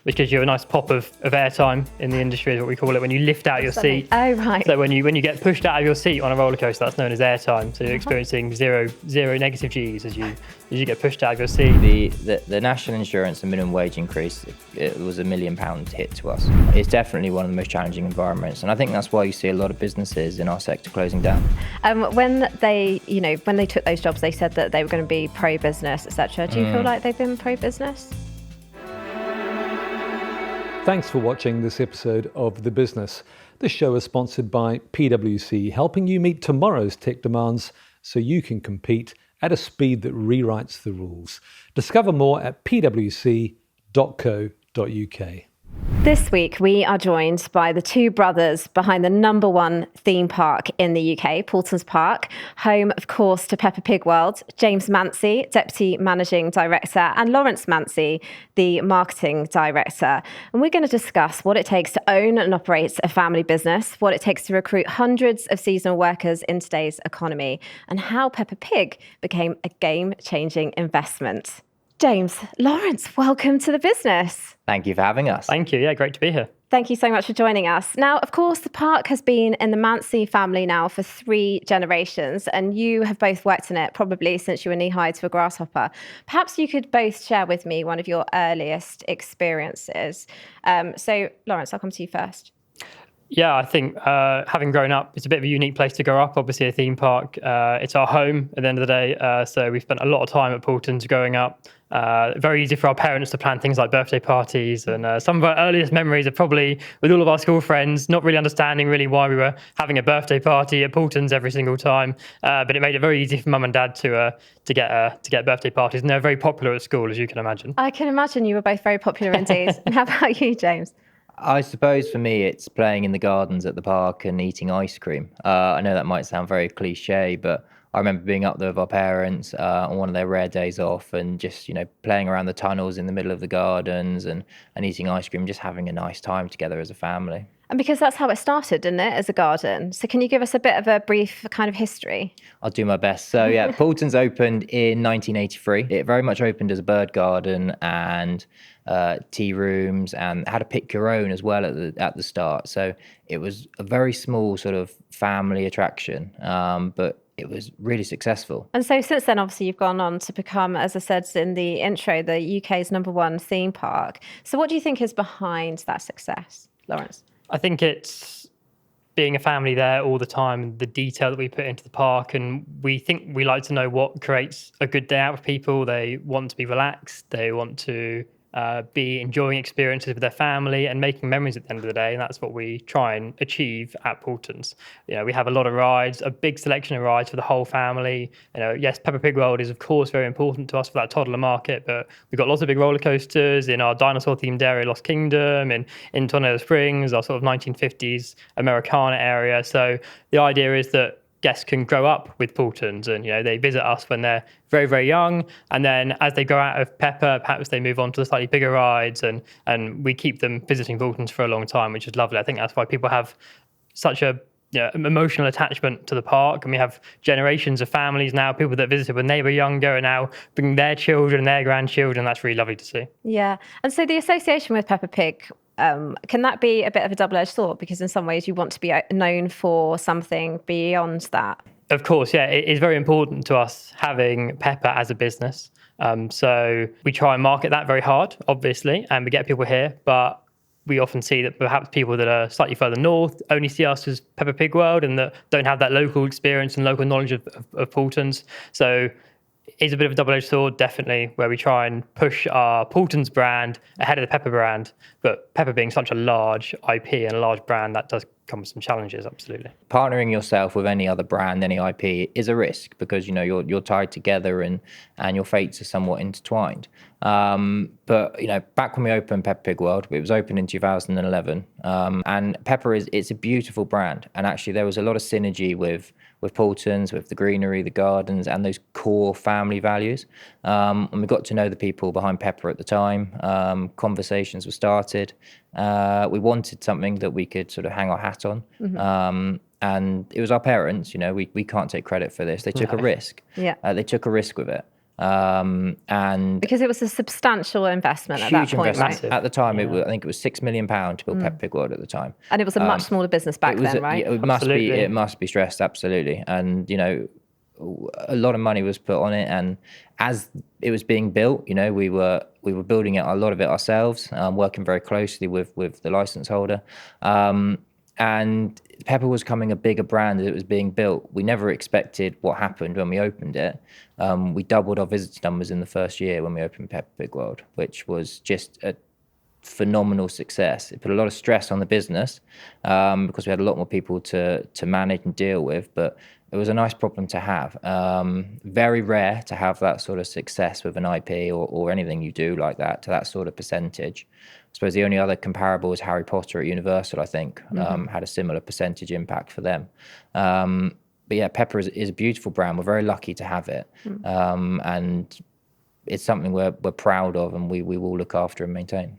which gives you a nice pop of airtime in the industry, is what we call it, when you lift out your seat. Oh, right. So when you get pushed out of your seat on a roller coaster, that's known as airtime. So you're experiencing zero negative G's as you get pushed out of your seat. The national insurance and minimum wage increase, it was £1 million hit to us. It's definitely one of the most challenging environments, and I think that's why you see a lot of businesses in our sector closing down. When they took those jobs, they said that they were going to be pro-business, etc. Do you feel like they've been pro-business? Thanks for watching this episode of The Business. This show is sponsored by PwC, helping you meet tomorrow's tech demands so you can compete at a speed that rewrites the rules. Discover more at pwc.co.uk. This week, we are joined by the two brothers behind the #1 theme park in the UK, Paultons Park, home, of course, to Peppa Pig World, James Mancey, Deputy Managing Director, and Lawrence Mancey, the Marketing Director. And we're going to discuss what it takes to own and operate a family business, what it takes to recruit hundreds of seasonal workers in today's economy, and how Peppa Pig became a game-changing investment. James, Lawrence, welcome to The Business. Thank you for having us. Thank you. Yeah, great to be here. Thank you so much for joining us. Now, of course, the park has been in the Mancey family now for 3 generations, and you have both worked in it probably since you were knee-high to a grasshopper. Perhaps you could both share with me one of your earliest experiences. So, Lawrence, I'll come to you first. Yeah, I think having grown up, it's a bit of a unique place to grow up. Obviously, a theme park. It's our home at the end of the day. So we spent a lot of time at Paultons growing up. Very easy for our parents to plan things like birthday parties. And some of our earliest memories are probably with all of our school friends, not really understanding really why we were having a birthday party at Paultons every single time. But it made it very easy for mum and dad to get birthday parties. And they're very popular at school, as you can imagine. I can imagine you were both very popular indeed. And how about you, James? I suppose for me, it's playing in the gardens at the park and eating ice cream. I know that might sound very cliche, but I remember being up there with our parents on one of their rare days off and just, playing around the tunnels in the middle of the gardens and eating ice cream, just having a nice time together as a family. And because that's how it started, didn't it, as a garden? So can you give us a bit of a brief kind of history? I'll do my best. So yeah, Paultons opened in 1983. It very much opened as a bird garden and tea rooms, and had a pick your own as well at the start. So it was a very small sort of family attraction, but it was really successful. And so since then, obviously, you've gone on to become, as I said in the intro, the UK's #1 theme park. So what do you think is behind that success, Lawrence? I think it's being a family there all the time, the detail that we put into the park, and we think we like to know what creates a good day out of people. They want to be relaxed, they want to be enjoying experiences with their family and making memories at the end of the day, and that's what we try and achieve at Paultons. We have a lot of rides, a big selection of rides for the whole family. Yes, Peppa Pig World is of course very important to us for that toddler market, but we've got lots of big roller coasters in our dinosaur themed area, Lost Kingdom, in Tornado Springs, our sort of 1950s Americana area. So the idea is that guests can grow up with Paultons, and they visit us when they're very, very young, and then as they grow out of Peppa, perhaps they move on to the slightly bigger rides, and we keep them visiting Paultons for a long time, which is lovely. I think that's why people have such a emotional attachment to the park, and we have generations of families now, people that visited when they were younger, and now bringing their children, their grandchildren. That's really lovely to see. Yeah, and so the association with Peppa Pig, can that be a bit of a double-edged sword? Because in some ways you want to be known for something beyond that. Of course, yeah. It is very important to us having Peppa as a business. So we try and market that very hard, obviously, and we get people here. But we often see that perhaps people that are slightly further north only see us as Peppa Pig World and that don't have that local experience and local knowledge of Paultons. So it's a bit of a double-edged sword, definitely, where we try and push our Paultons brand ahead of the Peppa brand. But Peppa being such a large IP and a large brand, that does come with some challenges, absolutely. Partnering yourself with any other brand, any IP, is a risk because you're tied together and your fates are somewhat intertwined. But back when we opened Peppa Pig World, it was opened in 2011, and Peppa it's a beautiful brand, and actually there was a lot of synergy with Paultons, with the greenery, the gardens, and those core family values. And we got to know the people behind Peppa at the time. Conversations were started. We wanted something that we could sort of hang our hat on. Mm-hmm. And it was our parents, we can't take credit for this. They took a risk. Yeah. They took a risk with it. And because it was a substantial investment at that huge point, investment. right? At the time, I think it was £6 million to build Peppa Pig World at the time. And it was a much smaller business back then, right? It must be stressed, absolutely. And, a lot of money was put on it, and as it was being built, we were building it, a lot of it ourselves, working very closely with the license holder. And Peppa was becoming a bigger brand as it was being built. We never expected what happened when we opened it. We doubled our visitor numbers in the first year when we opened Peppa Pig World, which was just a phenomenal success. It put a lot of stress on the business because we had a lot more people to manage and deal with, but it was a nice problem to have. Very rare to have that sort of success with an IP or anything you do like that, to that sort of percentage. I suppose the only other comparable is Harry Potter at Universal, I think, had a similar percentage impact for them. But yeah, Peppa is a beautiful brand. We're very lucky to have it. And it's something we're proud of, and we will look after and maintain.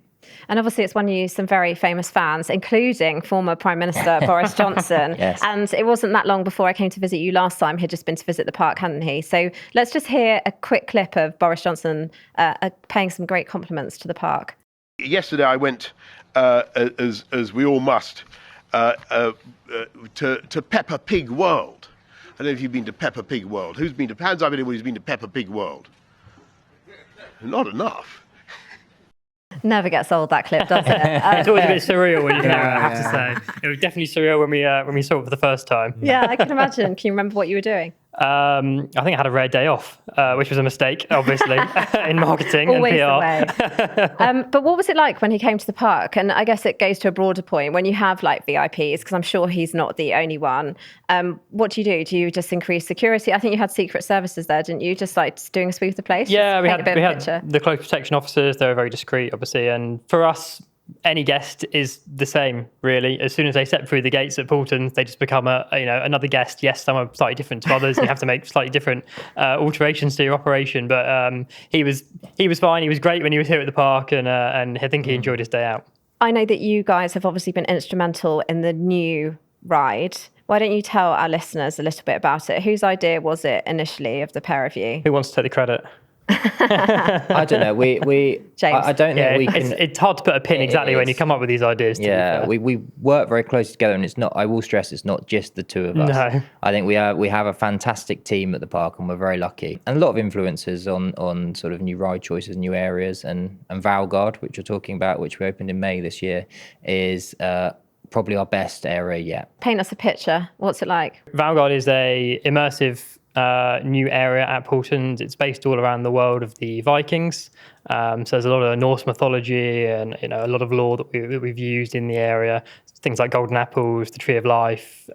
And obviously it's won you some very famous fans, including former Prime Minister Boris Johnson. Yes. And it wasn't that long before I came to visit you last time. He'd just been to visit the park, hadn't he? So let's just hear a quick clip of Boris Johnson paying some great compliments to the park. Yesterday I went, as we all must, to Peppa Pig World. I don't know if you've been to Peppa Pig World. Hands up anyone who's been to Peppa Pig World? Not enough. Never gets old, that clip, does it? It's always a bit surreal when you hear it, I have to say. It was definitely surreal when we saw it for the first time. Yeah, I can imagine. Can you remember what you were doing? I think I had a rare day off, which was a mistake, obviously, in marketing Always and PR. the way. But what was it like when he came to the park? And I guess it goes to a broader point. When you have like VIPs, because I'm sure he's not the only one, what do you do? Do you just increase security? I think you had secret services there, didn't you? Just like doing a sweep of the place? Yeah, we had the close protection officers. They were very discreet, obviously. And for us, any guest is the same, really. As soon as they step through the gates at Paultons, they just become another guest. Yes, some are slightly different to others. You have to make slightly different alterations to your operation. But he was fine. He was great when he was here at the park, and I think he enjoyed his day out. I know that you guys have obviously been instrumental in the new ride. Why don't you tell our listeners a little bit about it? Whose idea was it initially of the pair of you? Who wants to take the credit? I don't know. James. I don't think we can. It's hard to put a pin exactly when you come up with these ideas. Yeah, we work very closely together, and it's not. I will stress, it's not just the two of us. No. I think we have a fantastic team at the park, and we're very lucky. And a lot of influences on sort of new ride choices, new areas, and Valgard, which you're talking about, which we opened in May this year, is probably our best area yet. Paint us a picture. What's it like? Valgard is a immersive new area at Paultons. It's based all around the world of the Vikings. So there's a lot of Norse mythology and a lot of lore that we've used in the area. Things like golden apples, the tree of life,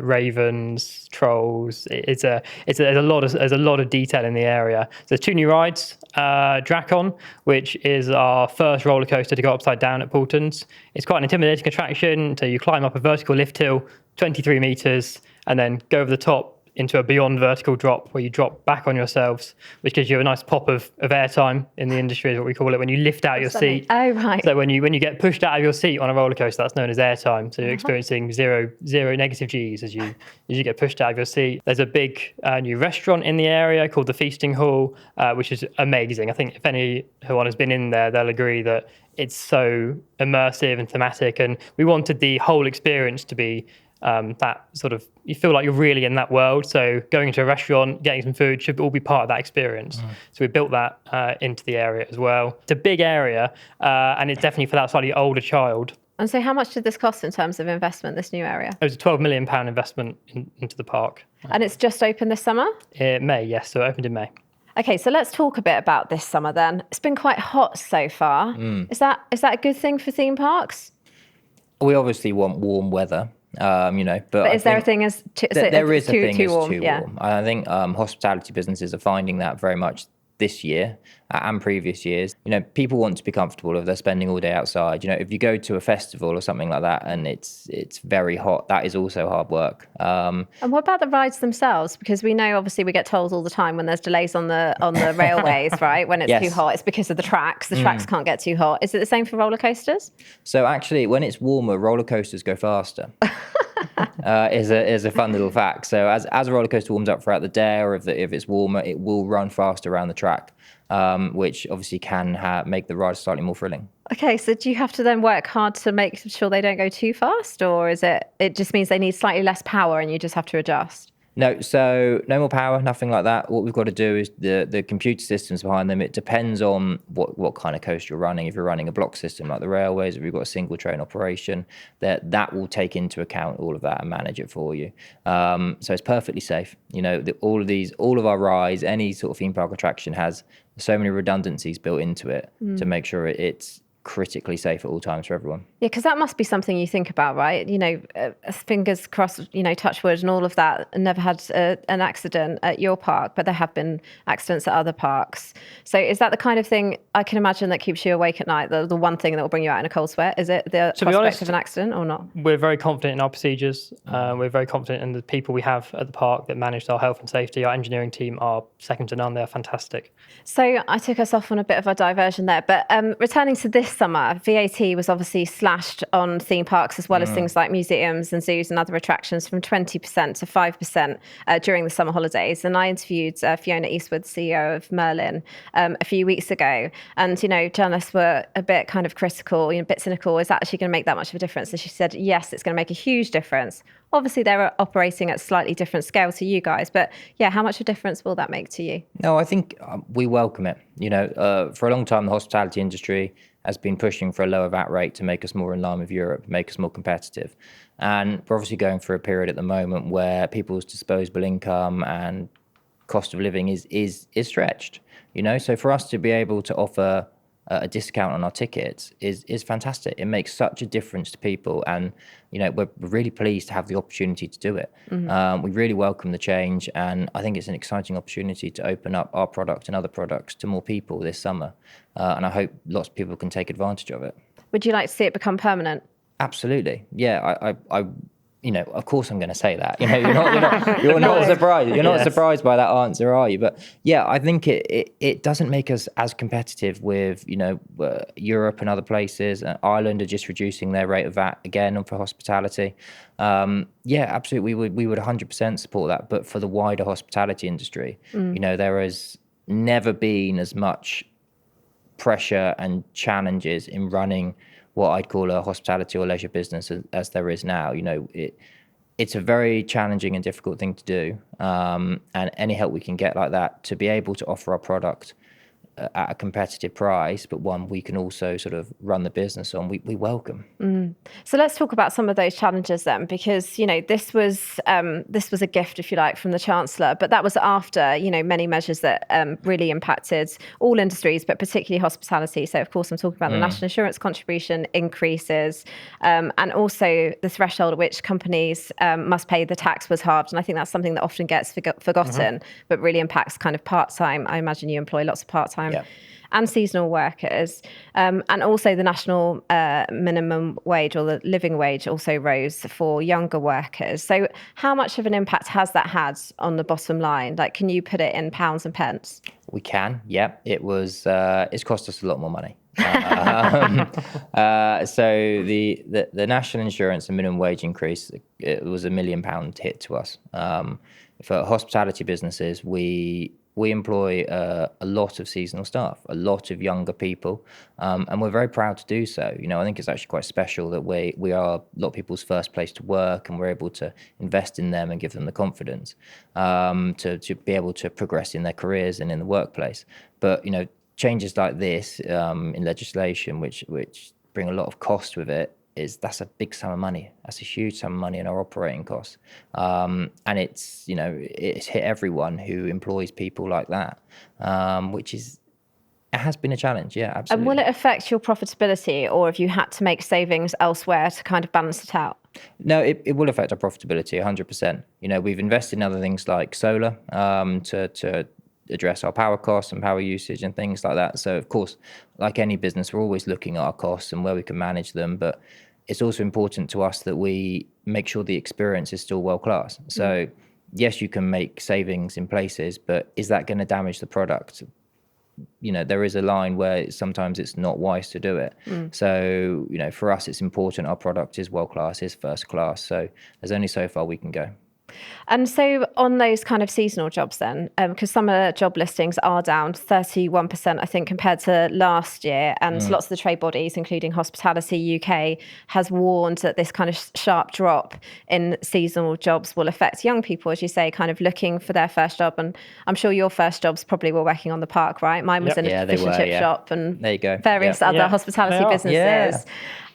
ravens, trolls. There's a lot of detail in the area. So there's two new rides. Drakon, which is our first roller coaster to go upside down at Paultons. It's quite an intimidating attraction. So you climb up a vertical lift hill, 23 meters, and then go over the top into a beyond vertical drop where you drop back on yourselves, which gives you a nice pop of airtime in the industry, is what we call it, when you lift out your seat. Oh, right. So when you get pushed out of your seat on a roller coaster, that's known as airtime. So you're experiencing zero negative Gs as you get pushed out of your seat. There's a big new restaurant in the area called the Feasting Hall, which is amazing. I think if anyone has been in there, they'll agree that it's so immersive and thematic, and we wanted the whole experience to be that sort of, you feel like you're really in that world. So going into a restaurant, getting some food should all be part of that experience. So we built that into the area as well. It's a big area, and it's definitely for that slightly older child. And so how much did this cost in terms of investment, this new area? It was a £12 million investment into the park. And it's just opened this summer? May, yes. So it opened in May. Okay, so let's talk a bit about this summer then. It's been quite hot so far. Is that a good thing for theme parks? We obviously want warm weather. But is there a thing as there is a thing too as warm? too warm. I think hospitality businesses are finding that very much this year and previous years. People want to be comfortable if they're spending all day outside. If you go to a festival or something like that and it's very hot, that is also hard work. And what about the rides themselves? Because we know, obviously, we get told all the time when there's delays on the railways, right? When it's too hot, it's because of the tracks. The tracks can't get too hot. Is it the same for roller coasters? So actually, when it's warmer, roller coasters go faster. is a fun little fact. So as a roller coaster warms up throughout the day, or if it's warmer, it will run faster around the track, which obviously can make the ride slightly more thrilling. Okay, so do you have to then work hard to make sure they don't go too fast, or is it just means they need slightly less power and you just have to adjust? No, so no more power, nothing like that. What we've got to do is the computer systems behind them. It depends on what kind of coaster you're running. If you're running a block system like the railways, if you've got a single train operation, that will take into account all of that and manage it for you. So it's perfectly safe. All of our rides, any sort of theme park attraction has so many redundancies built into it to make sure it's critically safe at all times for everyone. Yeah, because that must be something you think about, right? Fingers crossed, touch wood and all of that. Never had an accident at your park, but there have been accidents at other parks. So is that the kind of thing I can imagine that keeps you awake at night? The one thing that will bring you out in a cold sweat? Is it the prospect of an accident or not? We're very confident in our procedures. We're very confident in the people we have at the park that manage our health and safety. Our engineering team are second to none. They're fantastic. So I took us off on a bit of a diversion there, but returning to this summer, VAT was obviously slashed on theme parks as well as things like museums and zoos and other attractions from 20% to 5% during the summer holidays. And I interviewed Fiona Eastwood, CEO of Merlin, a few weeks ago. And, journalists were a bit kind of critical, a bit cynical. Is that actually going to make that much of a difference? And she said, yes, it's going to make a huge difference. Obviously, they're operating at slightly different scale to you guys. But yeah, how much of a difference will that make to you? No, I think we welcome it. For a long time, the hospitality industry has been pushing for a lower VAT rate to make us more in line with Europe, make us more competitive. And we're obviously going through a period at the moment where people's disposable income and cost of living is stretched. So for us to be able to offer a discount on our tickets is fantastic. It makes such a difference to people, and we're really pleased to have the opportunity to do it. We really welcome the change, and I think it's an exciting opportunity to open up our product and other products to more people this summer, and I hope lots of people can take advantage of it. Would you like to see it become permanent? Absolutely, yeah. I of course I'm going to say that. You're not surprised. You're not surprised by that answer, are you? But yeah, I think it doesn't make us as competitive with Europe and other places. Ireland are just reducing their rate of VAT again for hospitality. Yeah, absolutely. We would 100% support that. But for the wider hospitality industry, there has never been as much pressure and challenges in running what I'd call a hospitality or leisure business as there is now. It's a very challenging and difficult thing to do, and any help we can get like that to be able to offer our product at a competitive price, but one we can also sort of run the business on, we welcome. So let's talk about some of those challenges then, because this was a gift, if you like, from the Chancellor, but that was after many measures that really impacted all industries, but particularly hospitality. So of course I'm talking about the national insurance contribution increases, and also the threshold at which companies must pay the tax was halved, and I think that's something that often gets forgotten, but really impacts kind of part-time. I imagine you employ lots of part-time and seasonal workers, and also the national minimum wage or the living wage also rose for younger workers. So how much of an impact has that had on the bottom line? Like, can you put it in pounds and pence? We can, yeah. It's cost us a lot more money. So the national insurance and minimum wage increase, it was £1 million hit to us. For hospitality businesses, we employ a lot of seasonal staff, a lot of younger people, and we're very proud to do so. I think it's actually quite special that we are a lot of people's first place to work, and we're able to invest in them and give them the confidence to be able to progress in their careers and in the workplace. But changes like this in legislation, which bring a lot of cost with it, that's a big sum of money. That's a huge sum of money in our operating costs, and it's hit everyone who employs people like that, it has been a challenge. Yeah, absolutely. And will it affect your profitability, or have you had to make savings elsewhere to kind of balance it out? No, it will affect our profitability 100%. We've invested in other things like solar to address our power costs and power usage and things like that. So of course, like any business, we're always looking at our costs and where we can manage them, but it's also important to us that we make sure the experience is still world class. So yes, you can make savings in places, but is that going to damage the product? there is a line where sometimes it's not wise to do it. So, for us, it's important our product is world class, is first class. So there's only so far we can go. And so on those kind of seasonal jobs then, because summer job listings are down 31%, I think, compared to last year. And lots of the trade bodies, including Hospitality UK, has warned that this kind of sharp drop in seasonal jobs will affect young people, as you say, kind of looking for their first job. And I'm sure your first jobs probably were working on the park, right? Mine was in a fish and chip shop and there you go. various other hospitality businesses. Yeah.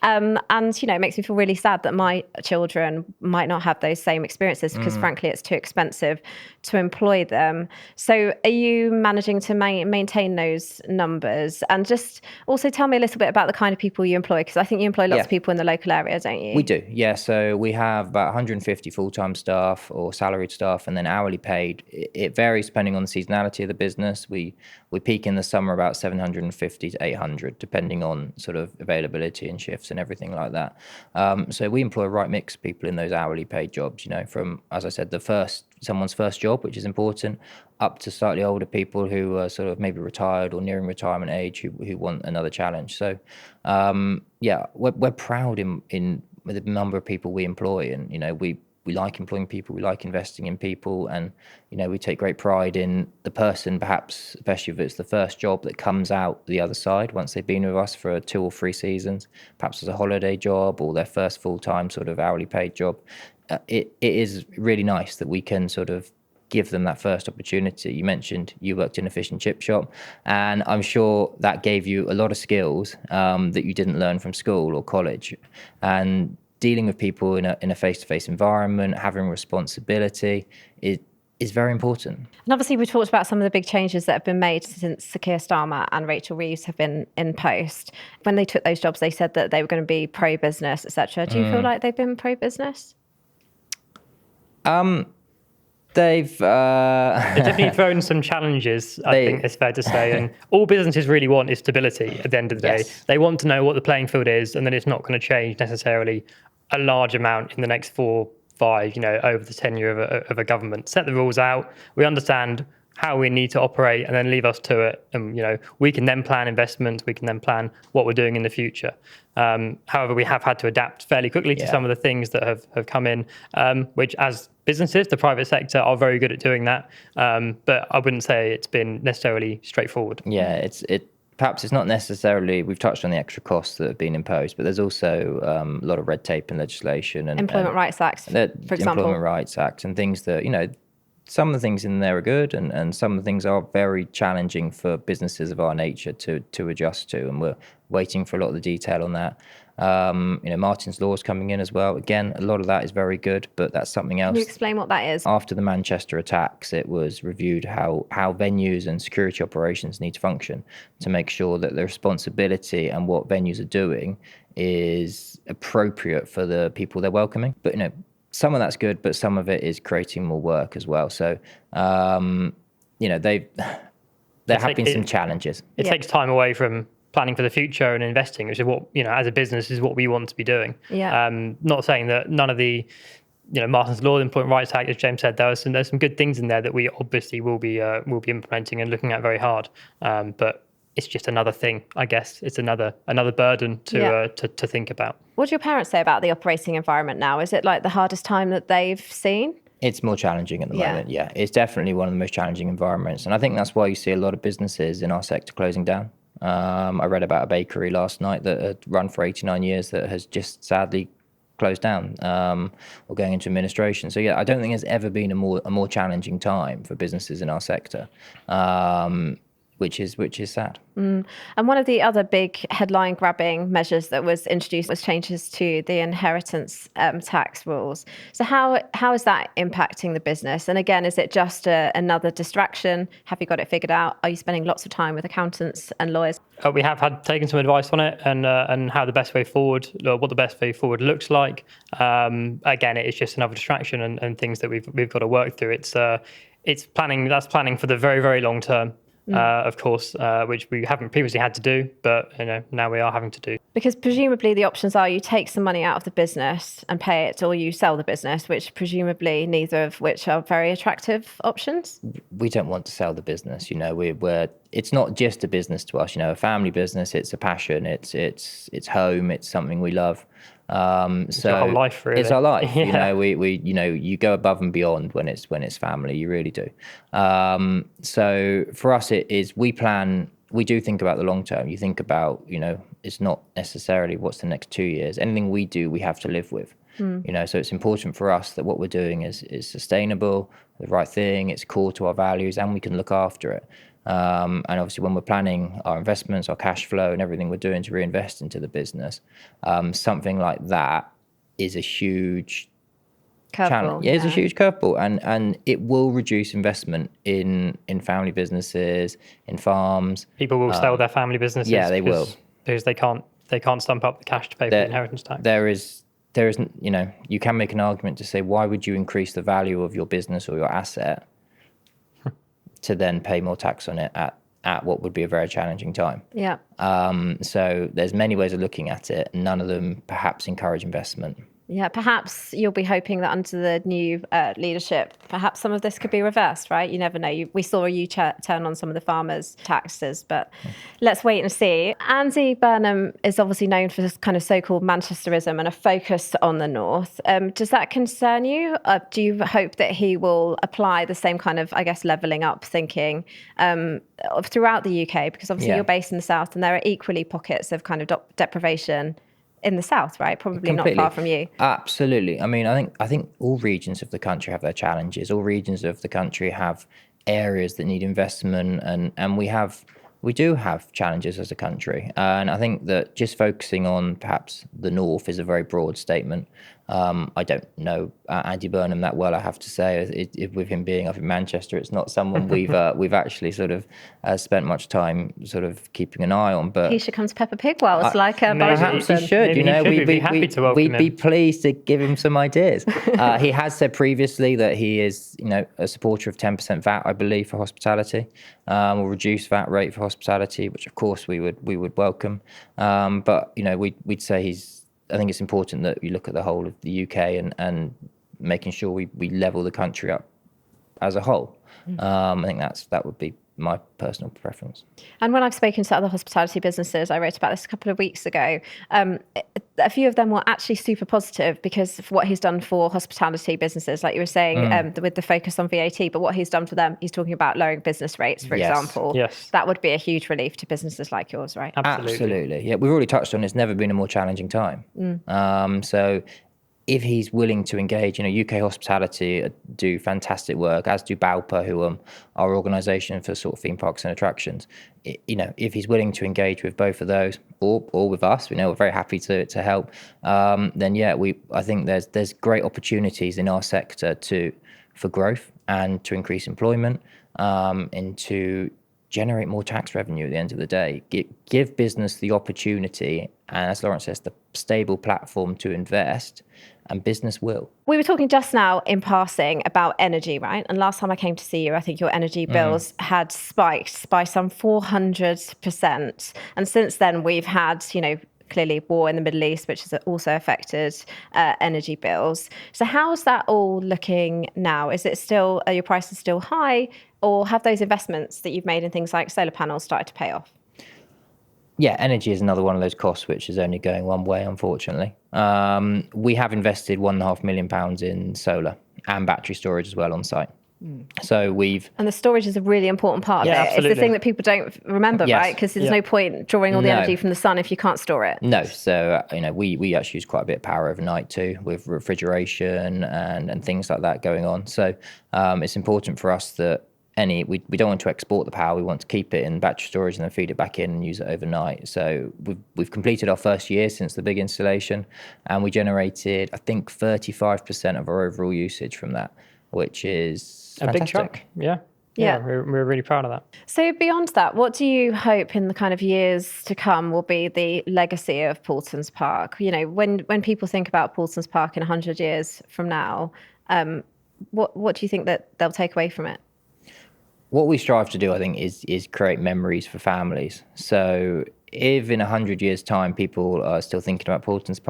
And, it makes me feel really sad that my children might not have those same experiences because, frankly, it's too expensive to employ them. So are you managing to maintain those numbers? And just also tell me a little bit about the kind of people you employ, because I think you employ lots of people in the local area, don't you? We do, yeah. So we have about 150 full-time staff or salaried staff, and then hourly paid. It varies depending on the seasonality of the business. We peak in the summer about 750 to 800, depending on sort of availability and shifts and everything like that. So we employ a right mix of people in those hourly paid jobs, from, as I said, someone's first job, which is important, up to slightly older people who are sort of maybe retired or nearing retirement age who want another challenge. So we're proud in the number of people we employ, and we like employing people, we like investing in people, and we take great pride in the person, perhaps especially if it's the first job that comes out the other side once they've been with us for 2 or 3 seasons, perhaps as a holiday job or their first full-time sort of hourly paid job. It is really nice that we can sort of give them that first opportunity. You mentioned you worked in a fish and chip shop, and I'm sure that gave you a lot of skills that you didn't learn from school or college. And dealing with people in a face-to-face environment, having responsibility is very important. And obviously we talked about some of the big changes that have been made since Sir Keir Starmer and Rachel Reeves have been in post. When they took those jobs, they said that they were going to be pro-business, etc. Do you feel like they've been pro-business? They've definitely thrown some challenges, I think it's fair to say. And all businesses really want is stability at the end of the day. Yes. They want to know what the playing field is, and then it's not going to change necessarily a large amount in the next 4, 5, over the tenure of a government. Set the rules out. We understand how we need to operate, and then leave us to it. And we can then plan investments. We can then plan what we're doing in the future. However, we have had to adapt fairly quickly to some of the things that have come in, which as businesses, the private sector are very good at doing that. But I wouldn't say it's been necessarily straightforward. Yeah, perhaps it's not necessarily, we've touched on the extra costs that have been imposed, but there's also a lot of red tape and legislation. And Employment Rights Act, for example. Employment Rights Act and things that, some of the things in there are good, and some of the things are very challenging for businesses of our nature to adjust to, and we're waiting for a lot of the detail on that. Martin's Law is coming in as well. Again, a lot of that is very good, but that's something else. Can you explain what that is? After the Manchester attacks, it was reviewed how venues and security operations need to function to make sure that the responsibility and what venues are doing is appropriate for the people they're welcoming. But, some of that's good, but some of it is creating more work as well. So, there have been some challenges. It takes time away from planning for the future and investing, which is what, as a business is what we want to be doing. Yeah. Not saying that none of the, Martin's Law, the Employment Rights Act, as James said, there's some good things in there that we obviously will be implementing and looking at very hard. But it's just another thing, I guess. It's another burden to think about. What do your parents say about the operating environment now? Is it like the hardest time that they've seen? It's more challenging at the moment, yeah. It's definitely one of the most challenging environments. And I think that's why you see a lot of businesses in our sector closing down. I read about a bakery last night that had run for 89 years that has just sadly closed down or going into administration. So, I don't think there's ever been a more challenging time for businesses in our sector. Which is sad. And one of the other big headline-grabbing measures that was introduced was changes to the inheritance tax rules. So how is that impacting the business? And again, is it just another distraction? Have you got it figured out? Are you spending lots of time with accountants and lawyers? We have taken some advice on it and how the best way forward, what the best way forward looks like. Again, it is just another distraction and things that we've got to work through. It's planning for the very, very long term. of course, which we haven't previously had to do, but now we are having to do. Because presumably the options are you take some money out of the business and pay it, or you sell the business, which presumably neither of which are very attractive options. We don't want to sell the business. We're it's not just a business to us. A family business. It's a passion. It's home. It's something we love. It's our whole life, really. It's our life. Yeah. We you go above and beyond when it's family. You really do. So for us, it is we do think about the long term. You think about it's not necessarily what's the next 2 years. Anything we do, we have to live with. So it's important for us that what we're doing is sustainable, the right thing. It's core to our values, and we can look after it. And obviously when we're planning our investments, our cash flow and everything we're doing to reinvest into the business, something like that is a huge challenge. It's a huge curveball, and it will reduce investment in family businesses, in farms. People will sell their family businesses. Yeah, they will. Because they can't stump up the cash to pay for the inheritance tax. There is, you can make an argument to say, why would you increase the value of your business or your asset to then pay more tax on it at what would be a very challenging time? Yeah. So there's many ways of looking at it. None of them perhaps encourage investment. Yeah, perhaps you'll be hoping that under the new leadership, perhaps some of this could be reversed, right? You never know. We saw a U-turn on some of the farmers' taxes, but let's wait and see. Andy Burnham is obviously known for this kind of so-called Manchesterism and a focus on the north. Does that concern you? Do you hope that he will apply the same kind of, I guess, levelling up thinking throughout the UK? Because obviously you're based in the south, and there are equally pockets of kind of deprivation in the south, right? Probably Completely. Not far from you. Absolutely. I mean, I think all regions of the country have their challenges. All regions of the country have areas that need investment, and we do have challenges as a country. And I think that just focusing on perhaps the north is a very broad statement. I don't know Andy Burnham that well, I have to say. With him being up in Manchester, it's not someone we've actually sort of spent much time sort of keeping an eye on. But he should come to Peppa Pig World, like perhaps he should. We'd be happy to welcome we'd be him. pleased to give him some ideas. He has said previously that he is, a supporter of 10% VAT, I believe, for hospitality, or reduced VAT rate for hospitality, which of course we would welcome. But we'd say I think it's important that we look at the whole of the UK and making sure we level the country up as a whole. I think that would be my personal preference. And when I've spoken to other hospitality businesses, I wrote about this a couple of weeks ago, a few of them were actually super positive because of what he's done for hospitality businesses, like you were saying, with the focus on VAT, but what he's done for them, he's talking about lowering business rates, for example. Yes. That would be a huge relief to businesses like yours, right? Absolutely. Yeah, we've already touched on it's never been a more challenging time. So if he's willing to engage, UK hospitality do fantastic work, as do BALPA, who our organisation for sort of theme parks and attractions. If he's willing to engage with both of those, or with us, we're very happy to help. Then I think there's great opportunities in our sector for growth and to increase employment, and to generate more tax revenue at the end of the day. Give business the opportunity, and as Lawrence says, the stable platform to invest, and business will. We were talking just now in passing about energy, right? And last time I came to see you, I think your energy bills had spiked by some 400%. And since then we've had, clearly war in the Middle East, which has also affected energy bills. So how's that all looking now? Is it still, are your prices still high, or have those investments that you've made in things like solar panels started to pay off? Yeah, energy is another one of those costs which is only going one way, unfortunately. We have invested £1.5 million in solar and battery storage as well on site. So and the storage is a really important part of it. Absolutely. It's the thing that people don't remember, right? Because there's no point drawing all the energy from the sun if you can't store it. No, so we actually use quite a bit of power overnight too, with refrigeration and things like that going on. So it's important for us that we don't want to export the power. We want to keep it in battery storage and then feed it back in and use it overnight. So we've completed our first year since the big installation, and we generated, I think, 35% of our overall usage from that, which is fantastic. A big chunk. Yeah, we're really proud of that. So beyond that, what do you hope in the kind of years to come will be the legacy of Paultons Park? When people think about Paultons Park in 100 years from now, what do you think that they'll take away from it? what we strive to do, I think, is create memories for families. So if in 100 years' time people are still thinking about Paultons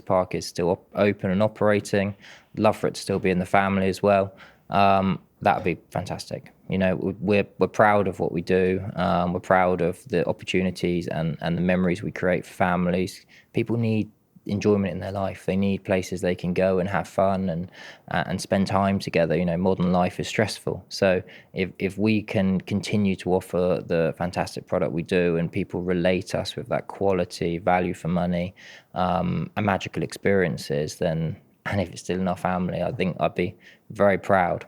Park is still open and operating, love for it to still be in the family as well. That would be fantastic. You know, we're proud of what we do. We're proud of the opportunities and the memories we create for families. People need enjoyment in their life. They need places they can go and have fun and spend time together. You know, modern life is stressful. So if we can continue to offer the fantastic product we do and people relate us with that quality, value for money, and magical experiences, then, and if it's still in our family, I think I'd be very proud.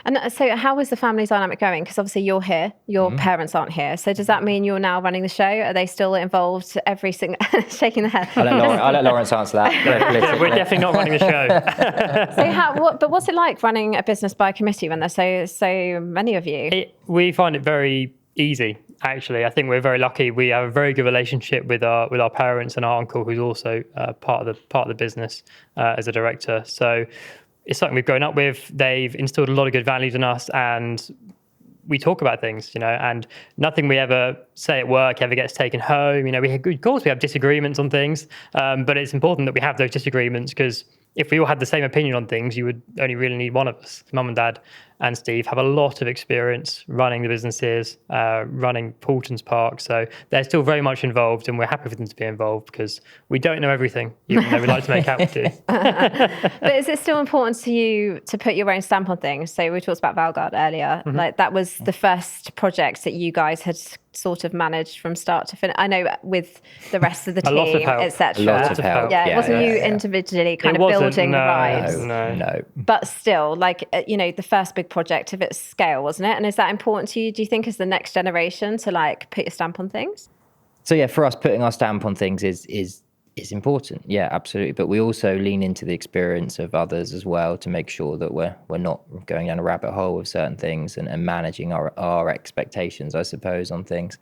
And so how is the family dynamic going? Because obviously you're here, your parents aren't here. So does that mean you're now running the show? Are they still involved every single, shaking their head? I'll let Lawrence answer that. Yeah, we're definitely not running the show. So but what's it like running a business by committee when there's so many of you? We find it very easy, actually. I think we're very lucky. We have a very good relationship with our parents and our uncle, who's also part of the business as a director. So it's something we've grown up with. They've instilled a lot of good values in us, and we talk about things, you know, and nothing we ever say at work ever gets taken home. You know, of course we have disagreements on things, but it's important that we have those disagreements, because if we all had the same opinion on things, you would only really need one of us. Mum and Dad and Steve have a lot of experience running the businesses, running Paultons Park. So they're still very much involved, and we're happy for them to be involved because we don't know everything, even though we like to make out we do. But is it still important to you to put your own stamp on things? So we talked about Valgard earlier. Like that was the first project that you guys had sort of managed from start to finish. I know with the rest of the team, etc. A lot of help. Yeah, it wasn't you individually kind of building the rides. No. But still, like, you know, the first big project of its scale, wasn't it? And is that important to you, do you think, as the next generation to like put your stamp on things? So yeah, for us, putting our stamp on things is important. Yeah, absolutely. But we also lean into the experience of others as well to make sure that we're not going down a rabbit hole with certain things and managing our expectations, I suppose, on things.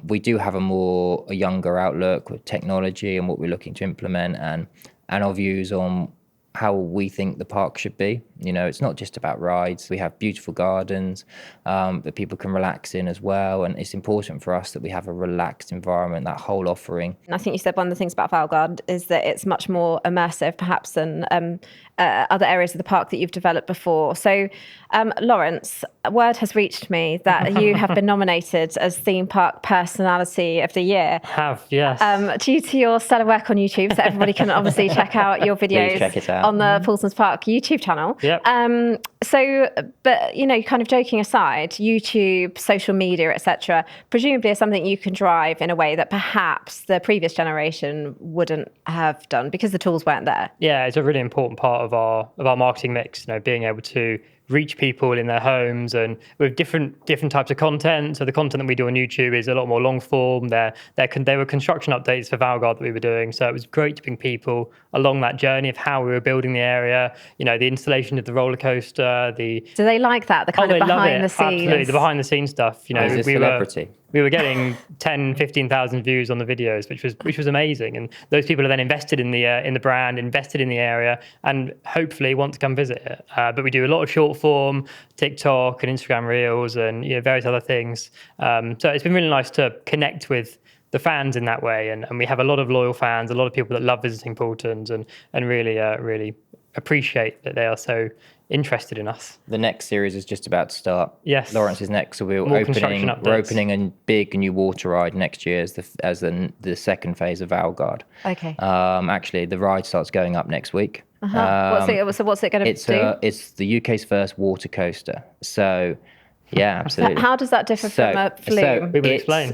We do have a younger outlook with technology and what we're looking to implement and our views on how we think the park should be. You know, it's not just about rides. We have beautiful gardens that people can relax in as well. And it's important for us that we have a relaxed environment, that whole offering. And I think you said one of the things about Valgard is that it's much more immersive, perhaps, than other areas of the park that you've developed before. So, Lawrence, word has reached me that you have been nominated as Theme Park Personality of the Year. Yes. Due to your stellar work on YouTube, so everybody can obviously check out your videos on the Paultons Park YouTube channel. Yep. So, but, you know, kind of joking aside, YouTube, social media, etc., presumably is something you can drive in a way that perhaps the previous generation wouldn't have done because the tools weren't there. Yeah, it's a really important part of our marketing mix, you know, being able to reach people in their homes and with different types of content. So the content that we do on YouTube is a lot more long form. They were construction updates for Valgard that we were doing. So it was great to bring people along that journey of how we were building the area, you know, the installation of the roller coaster, do they like that? The kind of behind the scenes? Absolutely, the behind the scenes stuff. You know, we were getting 10, 15,000 views on the videos, which was amazing. And those people are then invested in the brand, invested in the area, and hopefully want to come visit it. But we do a lot of short form, TikTok and Instagram Reels, and various other things. So it's been really nice to connect with the fans in that way, and we have a lot of loyal fans, a lot of people that love visiting Paultons, and really appreciate that they are so interested in us. The next series is just about to start. Yes, Lawrence is next, so we're opening a big new water ride next year as the second phase of Valgard. Okay. Actually, the ride starts going up next week. What's it going to do? It's the UK's first water coaster. So, yeah, absolutely. How does that differ from a flume? We will explain.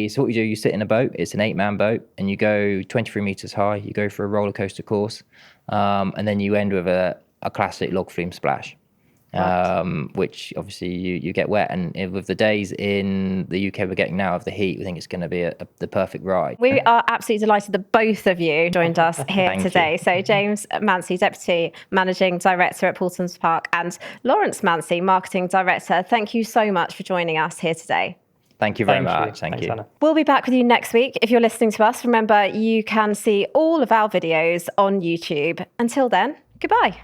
So what you do, you sit in a boat. It's an 8-man boat, and you go 23 meters high. You go for a roller coaster course, and then you end with a classic log flume splash. Which obviously you get wet, and with the days in the UK we're getting now of the heat, we think it's going to be the perfect ride. We are absolutely delighted that both of you joined us here today. So James Mancey, Deputy Managing Director at Paultons Park, and Lawrence Mancey, Marketing Director. Thank you so much for joining us here today. Thank you very much. Thank you. Anna. We'll be back with you next week. If you're listening to us, remember you can see all of our videos on YouTube. Until then, goodbye.